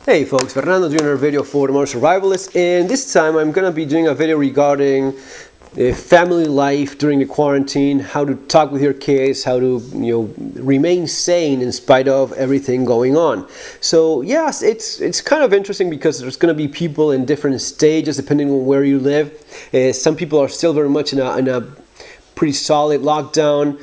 Hey folks, Fernando doing another video for the Modern Survivalist, and this time I'm going to be doing a video regarding family life during the quarantine, how to talk with your kids, how to remain sane in spite of everything going on. So yes, it's kind of interesting because there's going to be people in different stages depending on where you live. Some people are still very much in a pretty solid lockdown,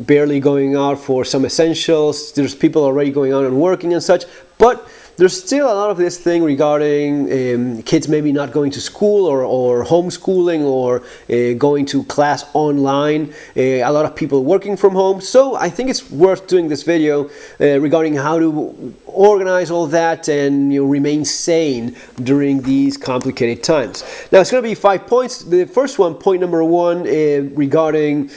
barely going out for some essentials. There's people already going out and working and such, but there's still a lot of this thing regarding kids maybe not going to school or homeschooling or going to class online. A lot of people working from home. So I think it's worth doing this video regarding how to organize all that and remain sane during these complicated times. Now it's going to be 5 points. The first one, point number one, regarding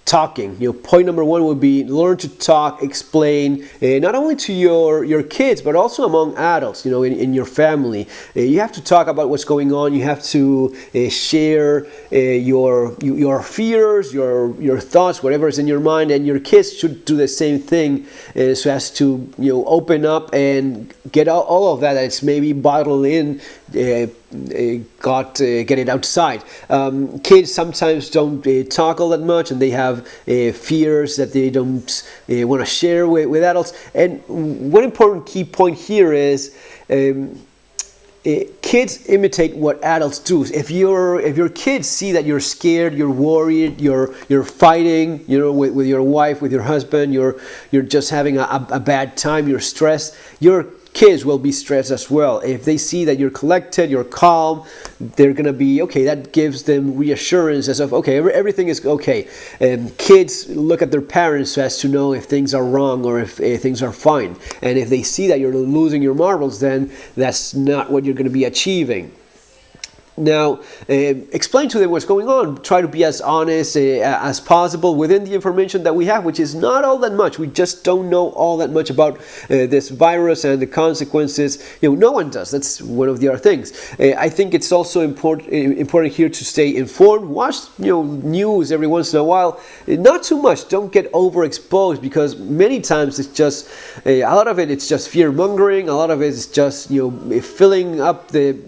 talking. Point number one would be learn to talk, explain, not only to your kids, but also among adults, in your family. You have to talk about what's going on. You have to share your fears, your thoughts, whatever is in your mind, and your kids should do the same thing so as to open up and get all of that that's maybe bottled in, get it outside. Kids sometimes don't talk all that much, and they have fears that they don't want to share with adults. And one important key point here is kids imitate what adults do. If your kids see that you're scared, you're worried, you're fighting, with your wife, with your husband, you're just having a bad time, you're stressed, your kids will be stressed as well. If they see that you're collected, you're calm, they're gonna be okay. That gives them reassurance as of okay, everything is okay. Kids look at their parents as to know if things are wrong or if things are fine. And if they see that you're losing your marbles, then that's not what you're going to be achieving. Now, explain to them what's going on. Try to be as honest as possible within the information that we have, which is not all that much. We just don't know all that much about this virus and the consequences. No one does. That's one of the other things. I think it's also important here to stay informed. Watch news every once in a while. Not too much. Don't get overexposed, because many times it's just a lot of it's just fear mongering. A lot of it is just filling up the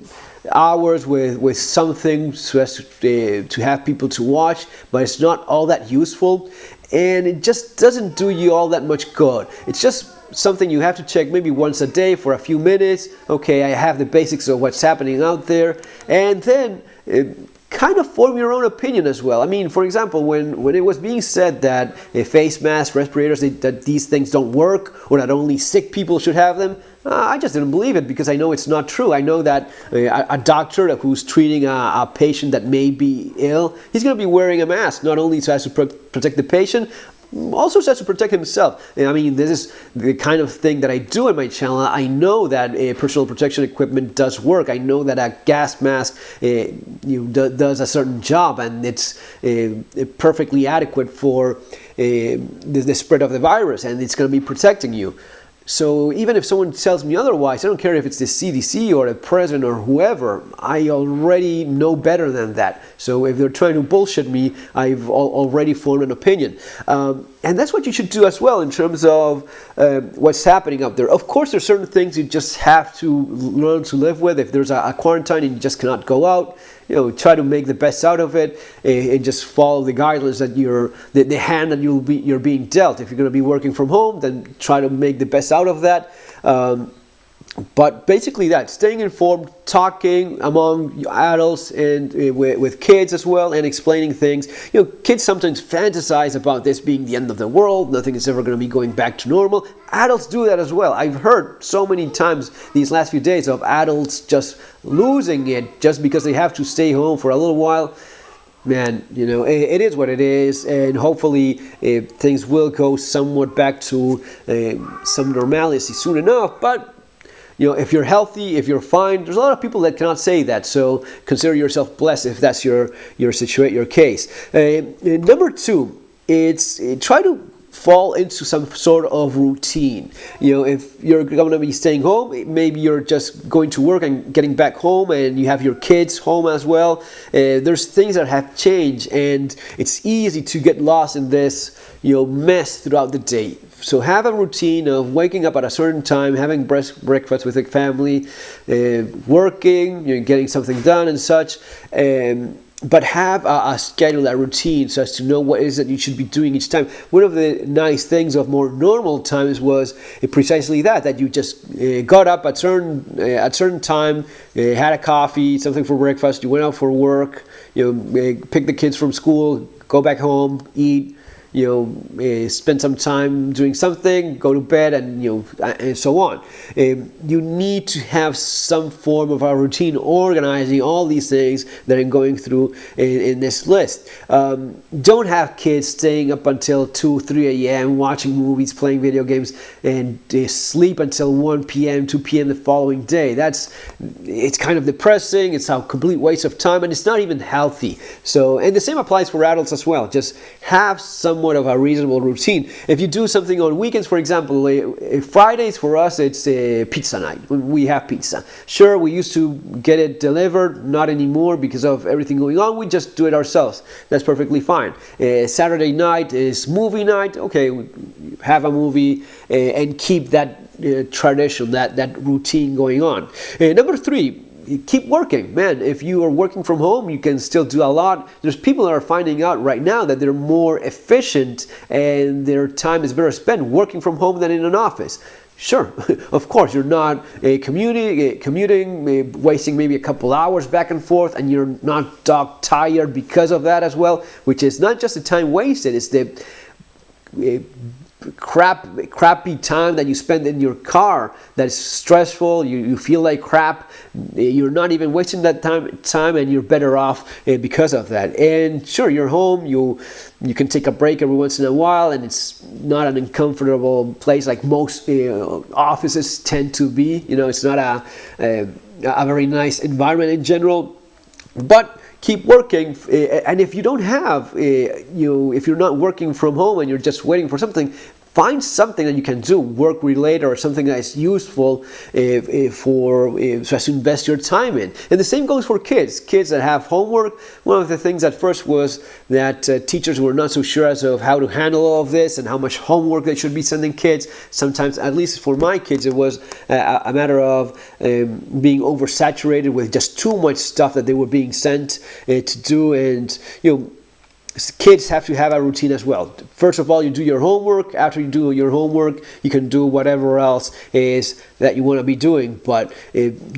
hours with something so as to have people to watch, but it's not all that useful, and it just doesn't do you all that much good. It's just something you have to check maybe once a day for a few minutes. Okay, I have the basics of what's happening out there, and then kind of form your own opinion as well. I mean, for example, when it was being said that face masks, respirators, that these things don't work, or that only sick people should have them, I just didn't believe it, because I know it's not true. I know that a doctor who's treating a patient that may be ill, he's going to be wearing a mask, not only so as to protect the patient, also so as to protect himself. I mean, this is the kind of thing that I do in my channel. I know that personal protection equipment does work. I know that a gas mask does a certain job, and it's perfectly adequate for the spread of the virus, and it's going to be protecting you. So even if someone tells me otherwise, I don't care if it's the CDC or the president or whoever, I already know better than that. So if they're trying to bullshit me, I've already formed an opinion. And that's what you should do as well in terms of what's happening up there. Of course, there's certain things you just have to learn to live with. If there's a quarantine and you just cannot go out, try to make the best out of it, and just follow the guidelines that the hand that you're being dealt. If you're going to be working from home, then try to make the best out of that. But basically that, staying informed, talking among adults and with kids as well, and explaining things. Kids sometimes fantasize about this being the end of the world, nothing is ever going to be going back to normal. Adults do that as well. I've heard so many times these last few days of adults just losing it just because they have to stay home for a little while. Man, it is what it is, and hopefully things will go somewhat back to some normalcy soon enough. But if you're healthy, if you're fine, there's a lot of people that cannot say that. So consider yourself blessed if that's your situation, your case. Number two, it's try to fall into some sort of routine. If you're going to be staying home, maybe you're just going to work and getting back home, and you have your kids home as well. There's things that have changed, and it's easy to get lost in this mess throughout the day. So have a routine of waking up at a certain time, having breakfast with the family, working, getting something done and such. But have a schedule, a routine, so as to know what it is that you should be doing each time. One of the nice things of more normal times was precisely that you just got up at certain time, had a coffee, something for breakfast, you went out for work, pick the kids from school, go back home, eat, spend some time doing something, go to bed, and so on. You need to have some form of a routine organizing all these things that I'm going through in this list. Don't have kids staying up until 2, 3 a.m. watching movies, playing video games, and sleep until 1 p.m., 2 p.m. the following day. It's kind of depressing. It's a complete waste of time, and it's not even healthy. And the same applies for adults as well. Just have somewhat of a reasonable routine. If you do something on weekends, for example, Fridays for us, it's pizza night. We have pizza. Sure, we used to get it delivered, not anymore because of everything going on. We just do it ourselves. That's perfectly fine. Saturday night is movie night. Okay, have a movie and keep that tradition, that routine going on. Number 3, keep working, man. If you are working from home, you can still do a lot. There's people that are finding out right now that they're more efficient and their time is better spent working from home than in an office. Sure, of course, you're not commuting, wasting maybe a couple hours back and forth, and you're not dog tired because of that as well, which is not just the time wasted, it's the crappy time that you spend in your car that's stressful. You feel like crap. You're not even wasting that time, and you're better off because of that. And sure, you're home. You can take a break every once in a while, and it's not an uncomfortable place like most offices tend to be. It's not a very nice environment in general, but keep working, and if you don't have, if you're not working from home and you're just waiting for something, find something that you can do, work related, or something that is useful so as to invest your time in. And the same goes for kids that have homework. One of the things at first was that teachers were not so sure as of how to handle all of this and how much homework they should be sending kids. Sometimes, at least for my kids, it was a matter of being oversaturated with just too much stuff that they were being sent to do. And kids have to have a routine as well. First of all, you do your homework. After you do your homework, you can do whatever else is that you want to be doing. But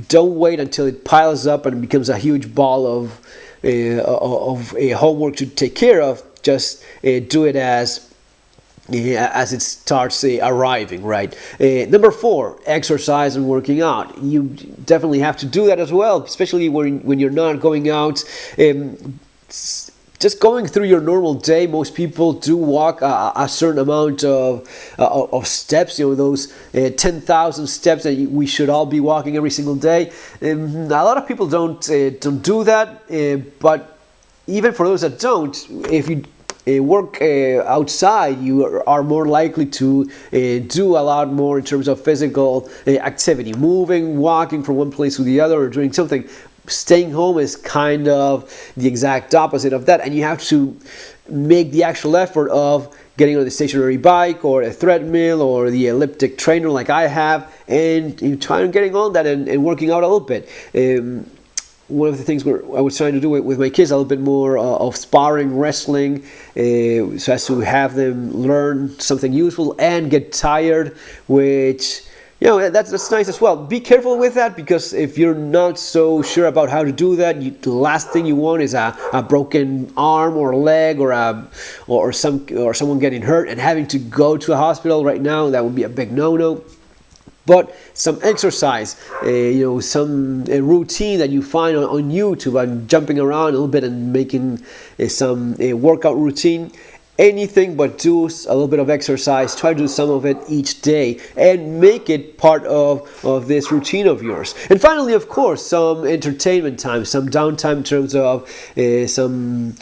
don't wait until it piles up and it becomes a huge ball of homework to take care of. Just do it as it starts arriving, right? Number 4, exercise and working out. You definitely have to do that as well, especially when you're not going out. Just going through your normal day, most people do walk a certain amount of steps, those 10,000 steps that we should all be walking every single day. A lot of people don't do that, but even for those that don't, if you work outside, you are more likely to do a lot more in terms of physical activity, moving, walking from one place to the other, or doing something. Staying home is kind of the exact opposite of that, and you have to make the actual effort of getting on the stationary bike or a treadmill or the elliptic trainer like I have, and trying getting on that and working out a little bit. One of the things I was trying to do with my kids, a little bit more of sparring, wrestling, so as to have them learn something useful and get tired, which that's nice as well. Be careful with that, because if you're not so sure about how to do that, the last thing you want is a broken arm or leg or someone getting hurt and having to go to a hospital right now. That would be a big no-no. But some exercise, some routine that you find on YouTube and jumping around a little bit and making some workout routine. Anything but do a little bit of exercise. Try to do some of it each day and make it part of this routine of yours. And finally, of course, some entertainment time, some downtime in terms of some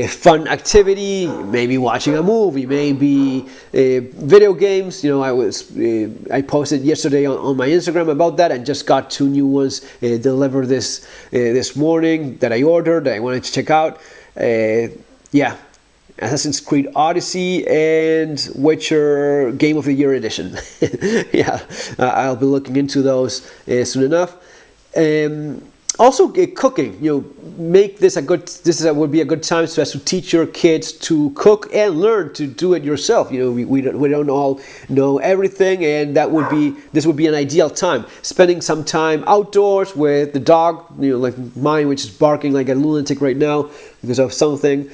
fun activity, maybe watching a movie, maybe video games. You know, I posted yesterday on my Instagram about that, and just got 2 new ones delivered this morning that I ordered that I wanted to check out. Yeah, Assassin's Creed Odyssey and Witcher Game of the Year edition. Yeah, I'll be looking into those soon enough. Also, cooking. You know, make this a good. Would be a good time to teach your kids to cook and learn to do it yourself. You know, we don't all know everything, and this would be an ideal time. Spending some time outdoors with the dog. You know, like mine, which is barking like a lunatic right now because of something.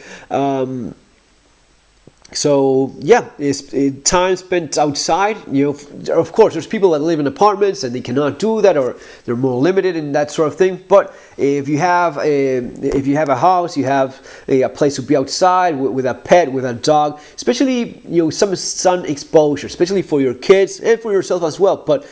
So yeah, it's time spent outside. You know, of course, there's people that live in apartments and they cannot do that, or they're more limited in that sort of thing. But if you have a house, you have a place to be outside with a pet, with a dog, especially some sun exposure, especially for your kids and for yourself as well. But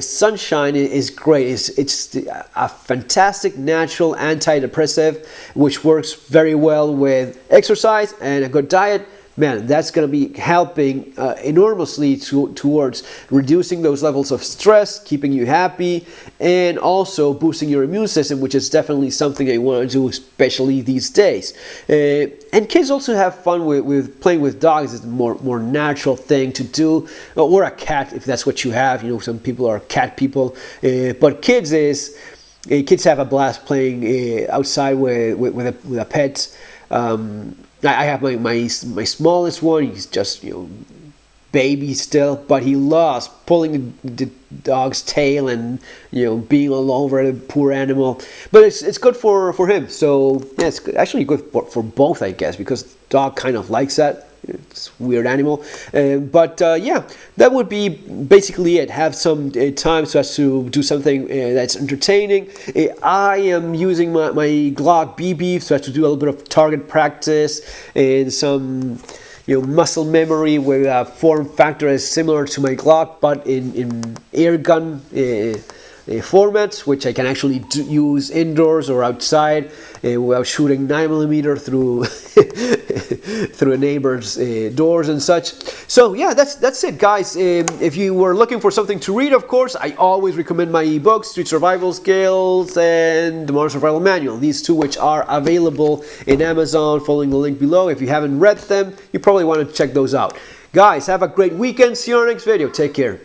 sunshine is great. It's a fantastic natural antidepressant, which works very well with exercise and a good diet. Man, that's going to be helping enormously towards reducing those levels of stress, keeping you happy, and also boosting your immune system, which is definitely something I want to do, especially these days. And kids also have fun with playing with dogs. It's a more natural thing to do, or a cat if that's what you have. You know, some people are cat people, but kids have a blast playing outside with a pet. I have my smallest one. He's just baby still, but he loves pulling the dog's tail and being all over the poor animal. But it's good for him. So yeah, it's actually good for both, I guess, because the dog kind of likes that. It's a weird animal. But yeah, that would be basically it. Have some time so as to do something that's entertaining. I am using my Glock BB so as to do a little bit of target practice and some muscle memory with a form factor is similar to my Glock, but in air gun formats, which I can actually use indoors or outside without shooting 9mm through through a neighbor's doors and such. So yeah, that's it, guys. If you were looking for something to read, of course, I always recommend my ebooks, Street Survival Skills and the Modern Survival Manual. These two, which are available in Amazon, following the link below. If you haven't read them, you probably want to check those out. Guys, have a great weekend. See you on our next video. Take care.